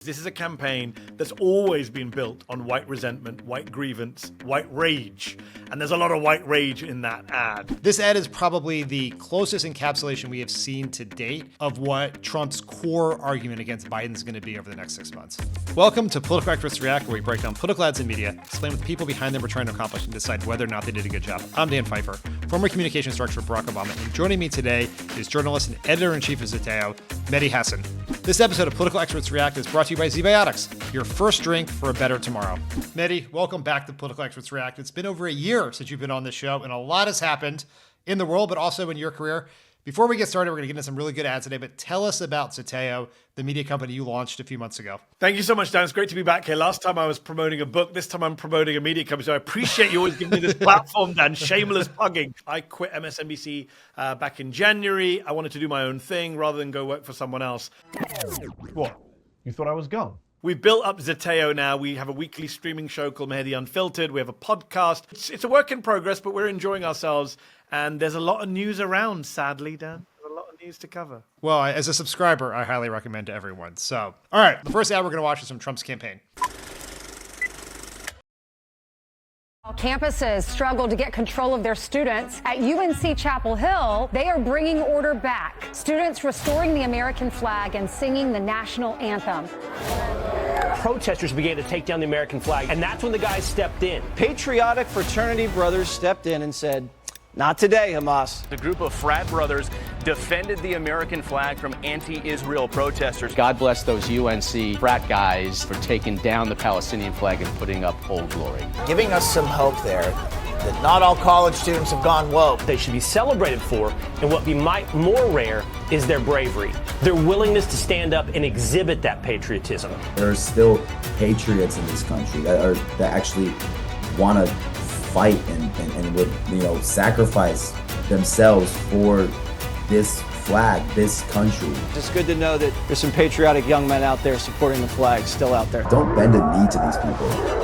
This is a campaign that's always been built on white resentment, white grievance, white rage. And there's a lot of white rage in that ad. This ad is probably the closest encapsulation we have seen to date of what Trump's core argument against Biden is going to be over the next 6 months. Welcome to Political Experts React, where we break down political ads in media, explain what the people behind them are trying to accomplish, and decide whether or not they did a good job. I'm Dan Pfeiffer, former communications director for Barack Obama, and joining me today is journalist and editor-in-chief of ZBiotics, Mehdi Hasan. This episode of Political Experts React is brought to you by ZBiotics, your first drink for a better tomorrow. Mehdi, welcome back to Political Experts React. It's been over a year since you've been on this show, and a lot has happened in the world, but also in your career. Before we get started, we're going to get into some really good ads today, but tell us about ZBiotics, the media company you launched a few months ago. Thank you so much, Dan. It's great to be back here. Last time I was promoting a book. This time I'm promoting a media company. So I appreciate you always giving me this platform, Dan. Shameless plugging. I quit MSNBC back in January. I wanted to do my own thing rather than go work for someone else. What? You thought I was gone? We've built up ZBiotics now. We have a weekly streaming show called Mehdi Unfiltered. We have a podcast. It's a work in progress, but we're enjoying ourselves. And there's a lot of news around, sadly, Dan. There's a lot of news to cover. Well, as a subscriber, I highly recommend to everyone. So, all right, the first ad we're going to watch is from Trump's campaign. Campuses struggle to get control of their students. At UNC Chapel Hill, they are bringing order back. Students restoring the American flag and singing the national anthem. Protesters began to take down the American flag, and that's when the guys stepped in. Patriotic fraternity brothers stepped in and said, "Not today, Hamas." The group of frat brothers defended the American flag from anti-Israel protesters. God bless those UNC frat guys for taking down the Palestinian flag and putting up Old Glory. Giving us some hope there that not all college students have gone woke. They should be celebrated for, and what be more rare is their bravery, their willingness to stand up and exhibit that patriotism. There are still patriots in this country that actually want to fight and would sacrifice themselves for this flag, this country. It's good to know that there's some patriotic young men out there supporting the flag still out there. Don't bend a knee to these people.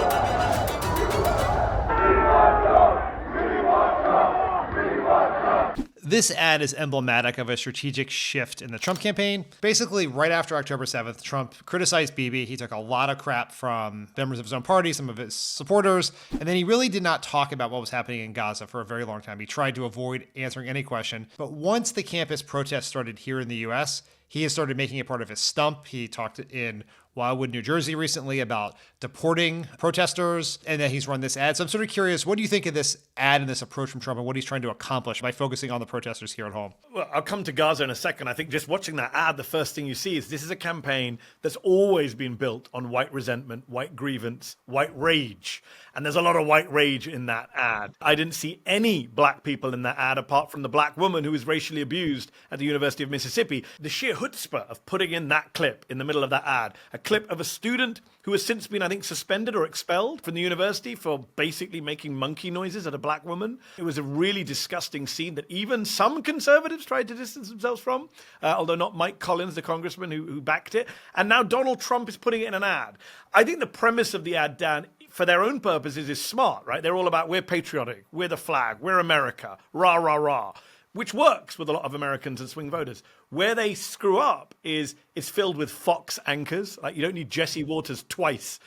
This ad is emblematic of a strategic shift in the Trump campaign. Basically, right after October 7th, Trump criticized Bibi. He took a lot of crap from members of his own party, some of his supporters, and then he really did not talk about what was happening in Gaza for a very long time. He tried to avoid answering any question. But once the campus protests started here in the U.S., he has started making it part of his stump. He talked in Wildwood, New Jersey recently about deporting protesters, and then he's run this ad. So I'm sort of curious, what do you think of this ad and this approach from Trump and what he's trying to accomplish by focusing on the protesters here at home? Well, I'll come to Gaza in a second. I think just watching that ad, the first thing you see is this is a campaign that's always been built on white resentment, white grievance, white rage. And there's a lot of white rage in that ad. I didn't see any black people in that ad apart from the black woman who was racially abused at the University of Mississippi. The sheer chutzpah of putting in that clip in the middle of that ad, a clip of a student who has since been, I think, suspended or expelled from the university for basically making monkey noises at a black woman. It was a really disgusting scene that even some conservatives tried to distance themselves from, although not Mike Collins, the congressman who backed it. And now Donald Trump is putting it in an ad. I think the premise of the ad, Dan, for their own purposes is smart, right? They're all about, we're patriotic, we're the flag, we're America, rah, rah, rah, which works with a lot of Americans and swing voters. Where they screw up is it's filled with Fox anchors. Like, you don't need Jesse Waters twice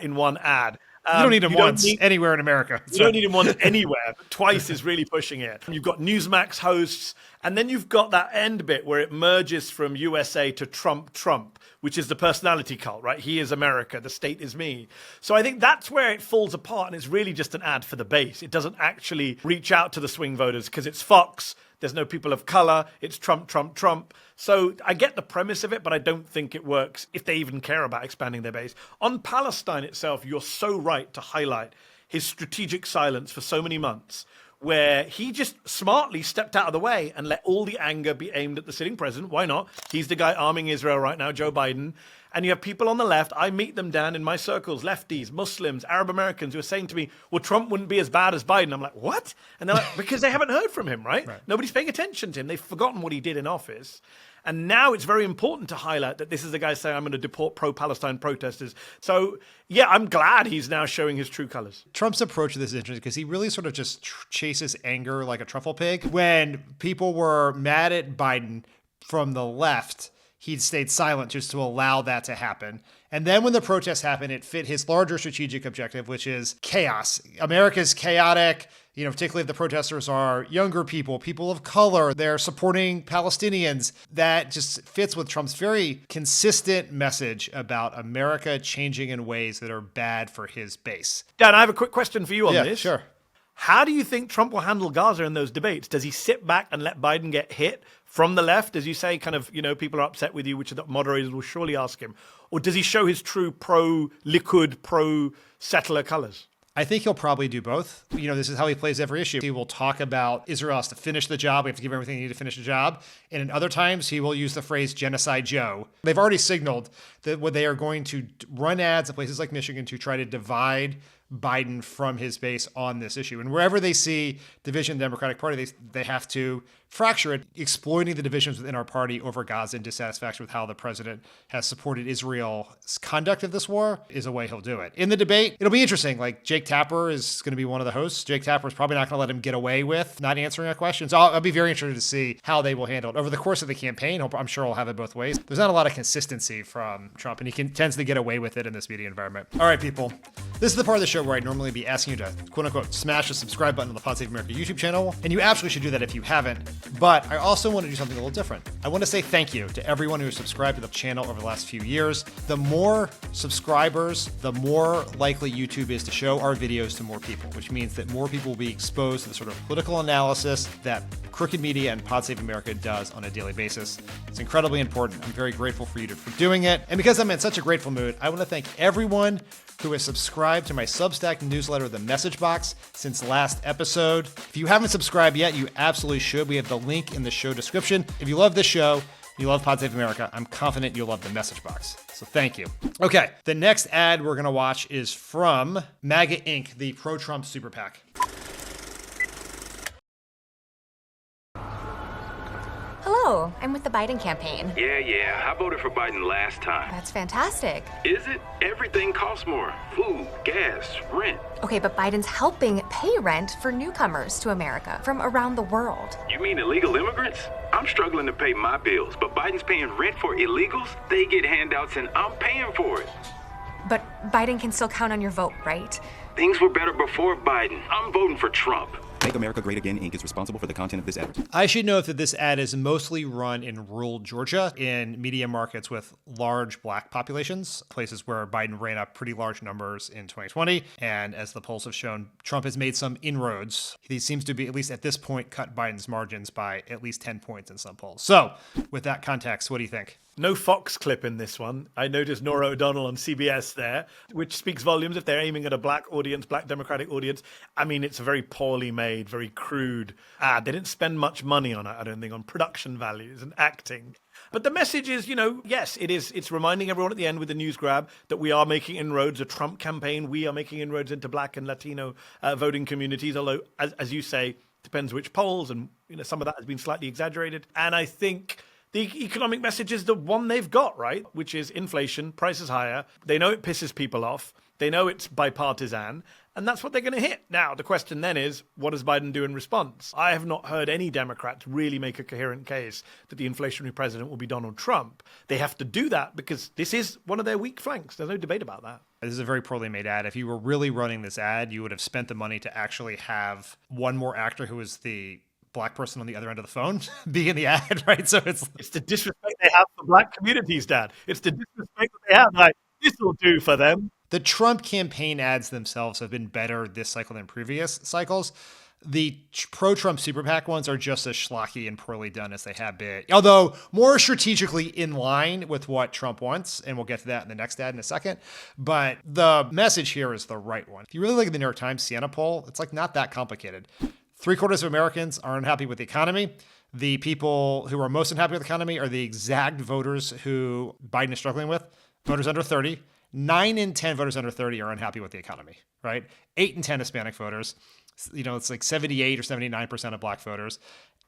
in one ad. You don't need him once anywhere in America. You don't need him once anywhere. But twice is really pushing it. You've got Newsmax hosts, and then you've got that end bit where it merges from USA to Trump, which is the personality cult, right? He is America, the state is me. So I think that's where it falls apart, and it's really just an ad for the base. It doesn't actually reach out to the swing voters because it's Fox. There's no people of color. It's Trump, Trump, Trump. So I get the premise of it, but I don't think it works if they even care about expanding their base. On Palestine itself, you're so right to highlight his strategic silence for so many months, where he just smartly stepped out of the way and let all the anger be aimed at the sitting president. Why not? He's the guy arming Israel right now, Joe Biden. And you have people on the left, I meet them, Dan, in my circles, lefties, Muslims, Arab Americans, who are saying to me, well, Trump wouldn't be as bad as Biden. I'm like, what? And they're like, because they haven't heard from him, right? Nobody's paying attention to him. They've forgotten what he did in office. And now it's very important to highlight that this is the guy saying, I'm going to deport pro-Palestine protesters. So, yeah, I'm glad he's now showing his true colors. Trump's approach to this is interesting because he really sort of just chases anger like a truffle pig. When people were mad at Biden from the left, he stayed silent just to allow that to happen. And then when the protests happened, it fit his larger strategic objective, which is chaos. America's chaotic, particularly if the protesters are younger people, people of color, they're supporting Palestinians. That just fits with Trump's very consistent message about America changing in ways that are bad for his base. Dan, I have a quick question for you on this. Sure. How do you think Trump will handle Gaza in those debates? Does he sit back and let Biden get hit from the left? As you say, kind of, people are upset with you, which the moderators will surely ask him. Or does he show his true pro-Likud, pro-settler colors? I think he'll probably do both. This is how he plays every issue. He will talk about Israel has to finish the job. We have to give everything they need to finish the job. And in other times, he will use the phrase Genocide Joe. They've already signaled that they are going to run ads in places like Michigan to try to divide Biden from his base on this issue. And wherever they see division in the Democratic Party, they have to fracture it, exploiting the divisions within our party over Gaza and dissatisfaction with how the president has supported Israel's conduct of this war is a way he'll do it. In the debate, it'll be interesting. Like Jake Tapper is going to be one of the hosts. Jake Tapper is probably not going to let him get away with not answering a question. So I'll be very interested to see how they will handle it. Over the course of the campaign, I'm sure he'll have it both ways. There's not a lot of consistency from Trump, and he tends to get away with it in this media environment. All right, people. This is the part of the show where I'd normally be asking you to, quote unquote, smash the subscribe button on the Pod Save America YouTube channel. And you absolutely should do that if you haven't. But I also want to do something a little different. I want to say thank you to everyone who has subscribed to the channel over the last few years. The more subscribers, the more likely YouTube is to show our videos to more people, which means that more people will be exposed to the sort of political analysis that Crooked Media and Pod Save America does on a daily basis. It's incredibly important. I'm very grateful for you for doing it. And because I'm in such a grateful mood, I want to thank everyone who has subscribed to my Substack newsletter, The Message Box, since last episode. If you haven't subscribed yet, you absolutely should. We have the link in the show description. If you love this show, you love Pod Save America, I'm confident you'll love The Message Box. So thank you. Okay, the next ad we're going to watch is from MAGA Inc., the pro-Trump super PAC. Hello, I'm with the Biden campaign. Yeah, I voted for Biden last time. That's fantastic. Is it? Everything costs more. Food, gas, rent. Okay, but Biden's helping pay rent for newcomers to America from around the world. You mean illegal immigrants? I'm struggling to pay my bills, but Biden's paying rent for illegals? They get handouts and I'm paying for it. But Biden can still count on your vote, right? Things were better before Biden. I'm voting for Trump. Make America Great Again, Inc. is responsible for the content of this ad. I should note that this ad is mostly run in rural Georgia, in media markets with large black populations, places where Biden ran up pretty large numbers in 2020. And as the polls have shown, Trump has made some inroads. He seems to be, at least at this point, cut Biden's margins by at least 10 points in some polls. So with that context, what do you think? No Fox clip in this one. I noticed Norah O'Donnell on CBS there, which speaks volumes if they're aiming at a black audience, black Democratic audience. I mean, it's a very poorly made, very crude ad. They didn't spend much money on it, I don't think, on production values and acting. But the message is, yes, it is. It's reminding everyone at the end with the news grab that we are making inroads, a Trump campaign. We are making inroads into black and Latino voting communities, although, as you say, depends which polls, and some of that has been slightly exaggerated. And I think the economic message is the one they've got, right? Which is inflation, prices higher. They know it pisses people off. They know it's bipartisan, and that's what they're going to hit. Now, the question then is, what does Biden do in response? I have not heard any Democrats really make a coherent case that the inflationary president will be Donald Trump. They have to do that because this is one of their weak flanks. There's no debate about that. This is a very poorly made ad. If you were really running this ad, you would have spent the money to actually have one more actor who is the black person on the other end of the phone be in the ad, right? So it's the disrespect they have for black communities, Dad. It's the disrespect that they have. Like, this will do for them. The Trump campaign ads themselves have been better this cycle than previous cycles. The pro-Trump super PAC ones are just as schlocky and poorly done as they have been, although more strategically in line with what Trump wants, and we'll get to that in the next ad in a second. But the message here is the right one. If you really look at the New York Times Siena poll, it's like not that complicated. 3/4 of Americans are unhappy with the economy. The people who are most unhappy with the economy are the exact voters who Biden is struggling with, voters under 30. 9 in 10 voters under 30 are unhappy with the economy, right? 8 in 10 Hispanic voters. It's like 78 or 79% of black voters.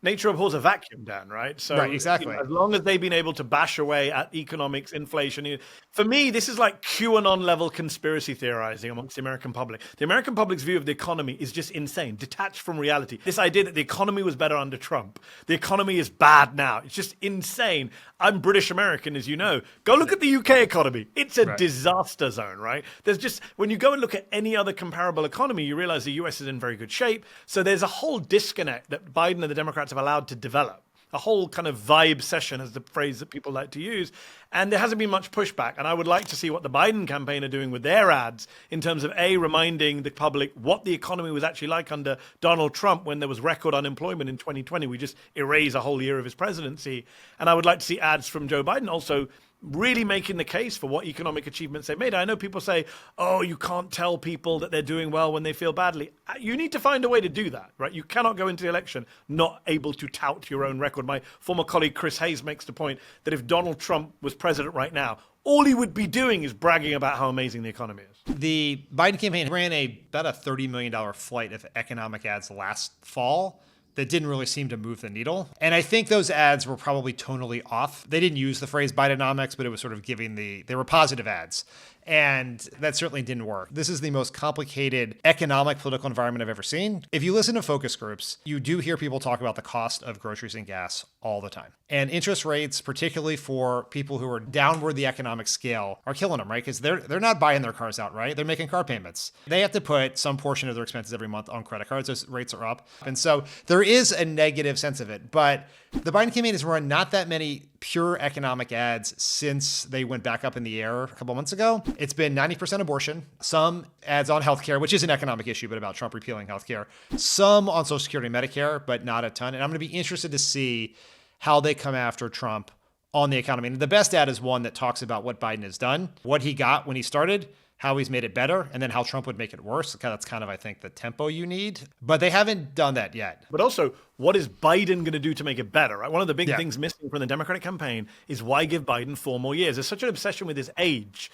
Nature abhors a vacuum, Dan, right? So right, exactly. As long as they've been able to bash away at economics, inflation, for me, this is like QAnon level conspiracy theorizing amongst the American public. The American public's view of the economy is just insane, detached from reality. This idea that the economy was better under Trump, the economy is bad now. It's just insane. I'm British American, as you know. Go look at the UK economy. It's a disaster zone, right? There's just, when you go and look at any other comparable economy, you realize the US is in very good shape. So there's a whole disconnect that Biden and the Democrats have allowed to develop. A whole kind of vibe session is the phrase that people like to use. And there hasn't been much pushback. And I would like to see what the Biden campaign are doing with their ads in terms of reminding the public what the economy was actually like under Donald Trump when there was record unemployment in 2020. We just erase a whole year of his presidency. And I would like to see ads from Joe Biden also really making the case for what economic achievements they've made. I know people say, oh, you can't tell people that they're doing well when they feel badly. You need to find a way to do that, right? You cannot go into the election not able to tout your own record. My former colleague Chris Hayes makes the point that if Donald Trump was president right now, all he would be doing is bragging about how amazing the economy is. The Biden campaign ran about a $30 million flight of economic ads last fall that didn't really seem to move the needle. And I think those ads were probably tonally off. They didn't use the phrase Bidenomics, but it was sort of giving they were positive ads. And that certainly didn't work. This is the most complicated economic political environment I've ever seen. If you listen to focus groups, you do hear people talk about the cost of groceries and gas all the time. And interest rates, particularly for people who are downward the economic scale, are killing them, right? Because they're not buying their cars outright. They're making car payments. They have to put some portion of their expenses every month on credit cards. Those rates are up. And so there is a negative sense of it. But the Biden campaign has run not that many pure economic ads since they went back up in the air a couple months ago. It's been 90% abortion, some ads on healthcare, which is an economic issue, but about Trump repealing healthcare, some on Social Security and Medicare, but not a ton. And I'm going to be interested to see how they come after Trump on the economy. And the best ad is one that talks about what Biden has done, what he got when he started, how he's made it better, and then how Trump would make it worse. That's kind of, I think, the tempo you need. But they haven't done that yet. But also, what is Biden going to do to make it better? Right? One of the big things missing from the Democratic campaign is why give Biden 4 more years? There's such an obsession with his age.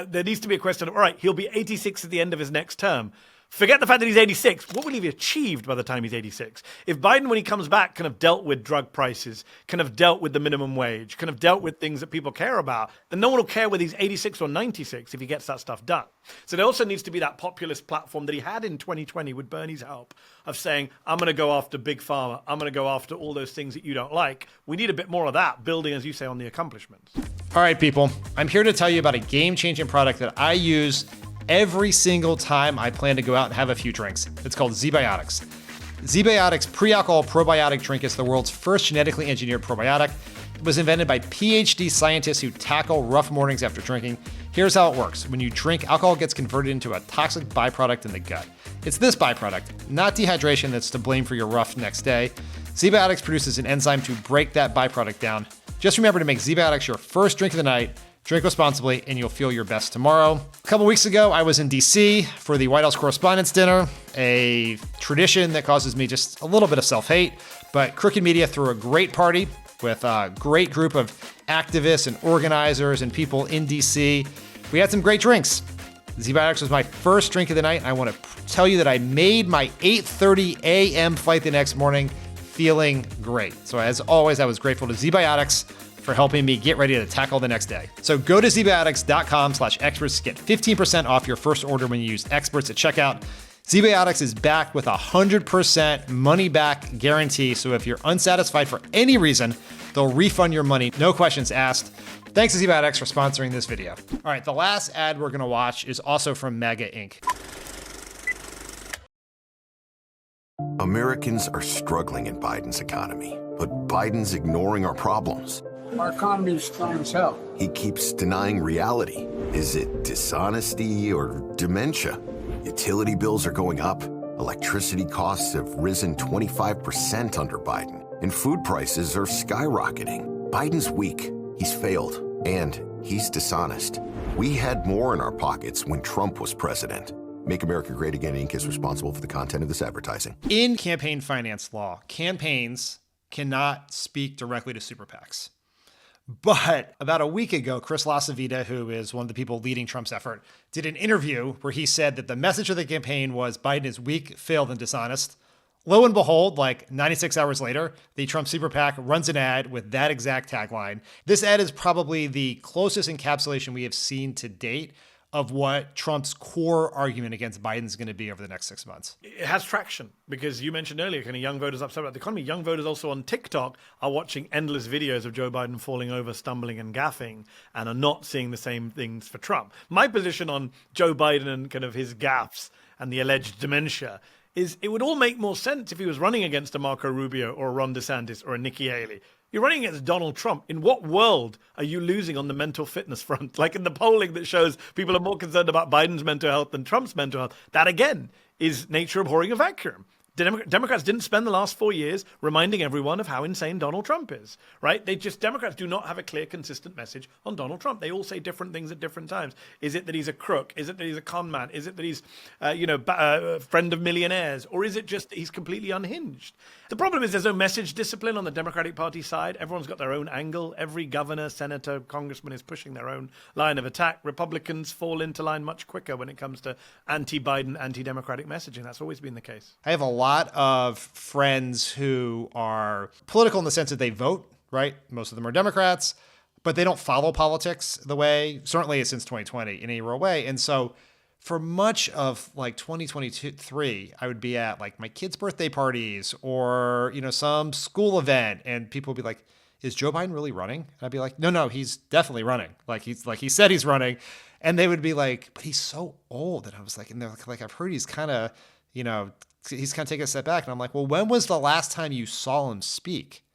There needs to be a question of, all right, he'll be 86 at the end of his next term. Forget the fact that he's 86. What will he have achieved by the time he's 86? If Biden, when he comes back, kind of dealt with drug prices, kind of dealt with the minimum wage, kind of dealt with things that people care about, then no one will care whether he's 86 or 96 if he gets that stuff done. So there also needs to be that populist platform that he had in 2020 with Bernie's help of saying, I'm going to go after Big Pharma. I'm going to go after all those things that you don't like. We need a bit more of that, building, as you say, on the accomplishments. All right, people. I'm here to tell you about a game-changing product that I use every single time I plan to go out and have a few drinks. It's called ZBiotics. ZBiotics pre-alcohol probiotic drink is the world's first genetically engineered probiotic. It was invented by PhD scientists who tackle rough mornings after drinking. Here's how it works. When you drink, alcohol gets converted into a toxic byproduct in the gut. It's this byproduct, not dehydration, that's to blame for your rough next day. ZBiotics produces an enzyme to break that byproduct down. Just remember to make ZBiotics your first drink of the night. Drink responsibly, and you'll feel your best tomorrow. A couple weeks ago, I was in DC for the White House Correspondents' Dinner, a tradition that causes me just a little bit of self-hate, but Crooked Media threw a great party with a great group of activists and organizers and people in DC. We had some great drinks. ZBiotics was my first drink of the night, and I want to tell you that I made my 8:30 a.m. flight the next morning feeling great. So as always, I was grateful to ZBiotics for helping me get ready to tackle the next day. So go to ZBiotics.com/experts to get 15% off your first order when you use experts at checkout. ZBiotics is backed with a 100% money back guarantee. So if you're unsatisfied for any reason, they'll refund your money. No questions asked. Thanks to ZBiotics for sponsoring this video. All right, the last ad we're going to watch is also from MAGA Inc. Americans are struggling in Biden's economy, but Biden's ignoring our problems. Our economy is strong as hell. He keeps denying reality. Is it dishonesty or dementia? Utility bills are going up. Electricity costs have risen 25% under Biden. And food prices are skyrocketing. Biden's weak. He's failed. And he's dishonest. We had more in our pockets when Trump was president. Make America Great Again Inc. is responsible for the content of this advertising. In campaign finance law, campaigns cannot speak directly to super PACs. But about a week ago, Chris LaCivita, who is one of the people leading Trump's effort, did an interview where he said that the message of the campaign was Biden is weak, failed, and dishonest. Lo and behold, like 96 hours later, the Trump Super PAC runs an ad with that exact tagline. This ad is probably the closest encapsulation we have seen to date of what Trump's core argument against Biden is going to be over the next 6 months. It has traction because you mentioned earlier, kind of young voters upset about the economy. Young voters also on TikTok are watching endless videos of Joe Biden falling over, stumbling and gaffing, and are not seeing the same things for Trump. My position on Joe Biden and kind of his gaffes and the alleged dementia is it would all make more sense if he was running against a Marco Rubio or a Ron DeSantis or a Nikki Haley. You're running against Donald Trump. In what world are you losing on the mental fitness front? Like in the polling that shows people are more concerned about Biden's mental health than Trump's mental health. That, again, is nature abhorring a vacuum. Democrats didn't spend the last 4 years reminding everyone of how insane Donald Trump is, right? Democrats do not have a clear, consistent message on Donald Trump. They all say different things at different times. Is it that he's a crook? Is it that he's a con man? Is it that he's, a friend of millionaires? Or is it just that he's completely unhinged? The problem is there's no message discipline on the Democratic Party side. Everyone's got their own angle. Every governor, senator, congressman is pushing their own line of attack. Republicans fall into line much quicker when it comes to anti-Biden, anti-democratic messaging. That's always been the case. I have a lot of friends who are political in the sense that they vote, right? Most of them are Democrats, but they don't follow politics the way, certainly since 2020, in any real way. And so for much of like 2023, I would be at like my kids' birthday parties or, some school event, and people would be like, is Joe Biden really running? And I'd be like, no, he's definitely running. He said he's running. And they would be like, but he's so old. And I was like, and they're like, I've heard he's kind of, he's kind of taking a step back. And I'm like, well, when was the last time you saw him speak?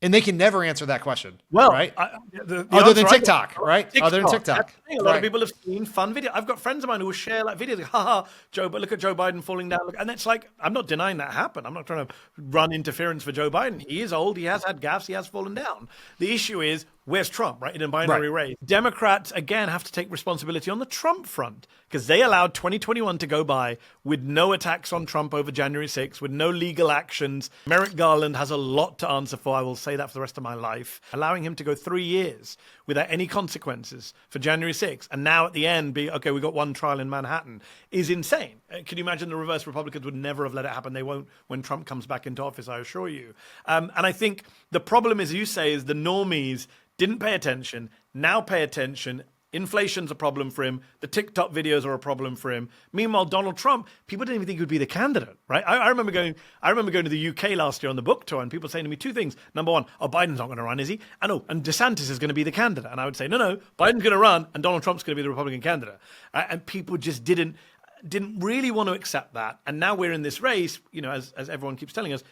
And they can never answer that question. Well, right? Other than TikTok, right? Other than TikTok. A lot of people have seen fun videos. I've got friends of mine who will share like videos, like, haha, Joe, but look at Joe Biden falling down. And it's like, I'm not denying that happened. I'm not trying to run interference for Joe Biden. He is old. He has had gaffes. He has fallen down. The issue is, where's Trump, right? In a binary race. Democrats, again, have to take responsibility on the Trump front because they allowed 2021 to go by with no attacks on Trump over January 6th, with no legal actions. Merrick Garland has a lot to answer for. I will say that for the rest of my life. Allowing him to go 3 years without any consequences for January 6th, and now at the end we got one trial in Manhattan, is insane. Can you imagine the reverse? Republicans would never have let it happen. They won't when Trump comes back into office, I assure you. And I think the problem, as you say, is the normies didn't pay attention, now pay attention. Inflation's a problem for him. The TikTok videos are a problem for him. Meanwhile, Donald Trump, people didn't even think he would be the candidate, right? I remember going to the UK last year on the book tour, and people saying to me two things. Number one, Biden's not going to run, is he? And DeSantis is going to be the candidate. And I would say, no, Biden's going to run, and Donald Trump's going to be the Republican candidate. And people just didn't really want to accept that. And now we're in this race, as everyone keeps telling us,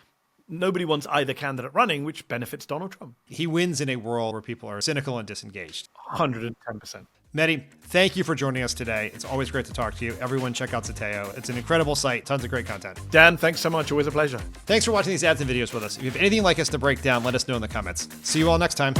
nobody wants either candidate running, which benefits Donald Trump. He wins in a world where people are cynical and disengaged. 110%. Mehdi, thank you for joining us today. It's always great to talk to you. Everyone check out Zateo. It's an incredible site. Tons of great content. Dan, thanks so much. Always a pleasure. Thanks for watching these ads and videos with us. If you have anything like us to break down, let us know in the comments. See you all next time.